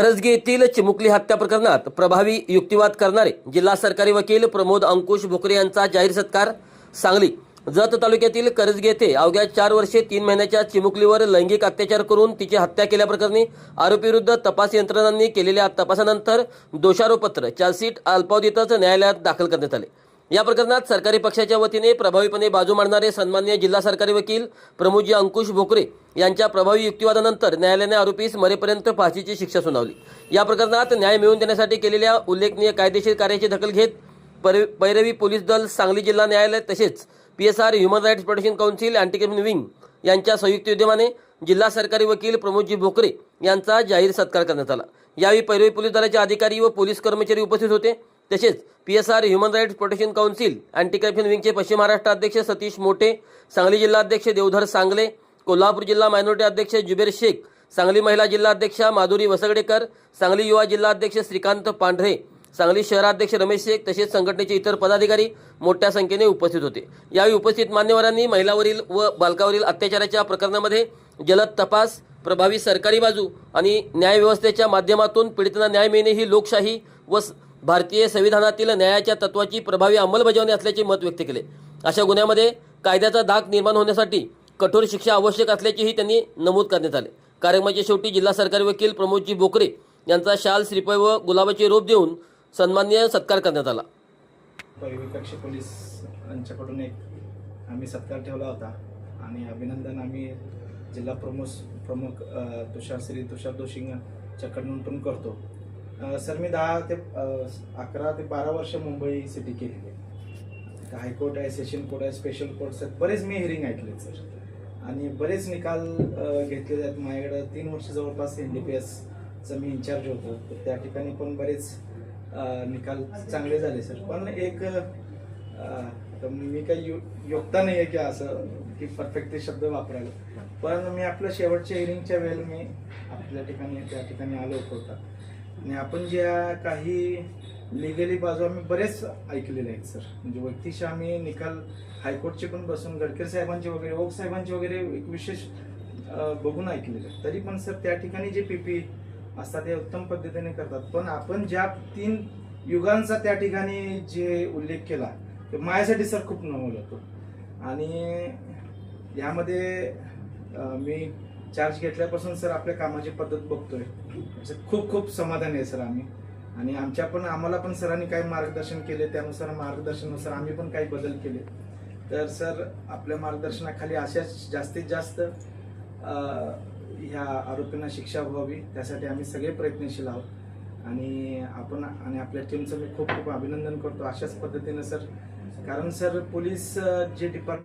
करजगी येथील चिमुकली हत्या प्रकरणात प्रभावी युक्तिवाद करणारे जिल्हा सरकारी वकील प्रमोद अंकुश भोकरे यांचा जाहीर सत्कार सांगली। जत तालुक्यातील करजगी येथे अवघ्या 4 वर्षे 3 महिन्याच्या चिमुकलीवर लैंगिक अत्याचार करून तिची हत्या केल्याप्रकरणी आरोपीविरुद्ध तपास यंत्रणांनी केलेल्या तपासानंतर दोषारोपपत्र चार्जशीट अल्पावधीतच न्यायालयात दाखल करण्यात आले। या प्रकरणात सरकारी पक्षाच्या वतीने प्रभावीपणे बाजू मांडणारे सन्माननीय जिल्हा सरकारी वकील प्रमोदजी अंकुश भोकरे यांच्या प्रभावी युक्तिवादानंतर न्यायालयाने आरोपीस मरेपर्यंत फाशीची शिक्षा सुनावली। या प्रकरणात न्याय मिळवून देण्यासाठी केलेल्या उल्लेखनीय कायदेशीर कार्याची दखल घेत पैरवी पोलीस दल, सांगली जिल्हा न्यायालय तसेच PSR human rights protection council, anti corruption wing यांच्या संयुक्त विद्यमाने जिल्हा सरकारी वकील प्रमोदजी भोकरे यांचा जाहीर सत्कार करण्यात आला। यावेळी पैरवी पोलीस दलाचे अधिकारी व पोलीस कर्मचारी उपस्थित होते। तसेच PSR human rights protection council, anti corruption विंगचे पश्चिम महाराष्ट्र अध्यक्ष सतीश मोठे, सांगली जिल्हा अध्यक्ष देवधर सांगले, कोल्हापूर जिल्हा मायनॉरिटी अध्यक्ष जुबेर शेख, सांगली महिला जिल्हा अध्यक्षा माधुरी वसगडेकर, सांगली युवा जिल्हा अध्यक्ष श्रीकांत पांढरे, सांगली शहराध्यक्ष रमेश शेख तसेच संघटनेचे इतर पदाधिकारी मोठ्या संख्येने उपस्थित होते। यावेळी उपस्थित मान्यवरांनी महिलावरील व बालकावरील अत्याचाराच्या प्रकरणामध्ये जलद तपास, प्रभावी सरकारी बाजू आणि न्यायव्यवस्थेच्या माध्यमातून पीडितांना न्याय मिळणे ही लोकशाही व भारतीय संविधानातील न्यायाच्या तत्वाची प्रभावी अंमलबजावणी असल्याचे मत व्यक्त केले। अशा गुन्ह्यामध्ये कायद्याचा धाक निर्माण होण्यासाठी कठोर शिक्षा आवश्यक असल्याचेही त्यांनी नमूद करण्यात आले। कार्यक्रमाच्या शेवटी जिल्हा सरकारी वकील प्रमोदजी भोकरे यांचा शाल, श्रीफळ व गुलाबाचे रोप देऊन सन्माननीय सत्कार करण्यात आला। पैरवी कक्ष पोलीस यांच्याकडून एक आम्ही सत्कार ठेवला होता आणि अभिनंदन आम्ही जिल्हा प्रमुख तुषार दोशींच्याकडून पण करतो। सर, मी 11 ते 12 वर्ष मुंबई सिटी केलेली आहे। हायकोर्ट आहे, सेशन कोर्ट आहे, स्पेशल कोर्ट्स आहेत, बरेच मी हिअरिंग ऐकले सर आणि बरेच निकाल घेतलेले आहेत। माझ्याकडे 3 वर्ष जवळपास NDPSचं मी इन्चार्ज होतो, तर त्या ठिकाणी पण बरेच निकाल चांगले झाले सर। पण एक मी काही योगता नाही आहे की असं की परफेक्ट ते शब्द वापरायला, पण मी आपल्या शेवटच्या हिअरिंगच्या वेळेला मी आपल्या त्या ठिकाणी आलो होता आणि आपण ज्या काही लिगली बाजू आम्ही बरेच ऐकलेले आहेत सर। म्हणजे व्यक्तिशः आम्ही निकाल हायकोर्टचे पण बसून गडकरी साहेबांचे वगैरे, ओक साहेबांचे वगैरे एक विशेष बघून ऐकलेले आहेत। तरी पण सर त्या ठिकाणी जे PP असतात ते उत्तम पद्धतीने करतात, पण आपण ज्या 3 युगांचा त्या ठिकाणी जे उल्लेख केला ते माझ्यासाठी सर खूप नवल होतो आणि यामध्ये मी चार्ज घेतल्यापासून सर आपल्या कामाची पद्धत बघतोय, खूप समाधान आहे सर आम्ही। आणि आम्हाला पण सरांनी काही मार्गदर्शन केले, त्यानुसार मार्गदर्शनानुसार आम्ही पण काही बदल केले। तर सर आपल्या मार्गदर्शनाखाली अशाच जास्तीत जास्त ह्या आरोपींना शिक्षा व्हावी त्यासाठी आम्ही सगळे प्रयत्नशील आहोत आणि आपल्या टीमचं मी खूप अभिनंदन करतो अशाच पद्धतीने सर। कारण सर पोलीस जे डिपार्टमेंट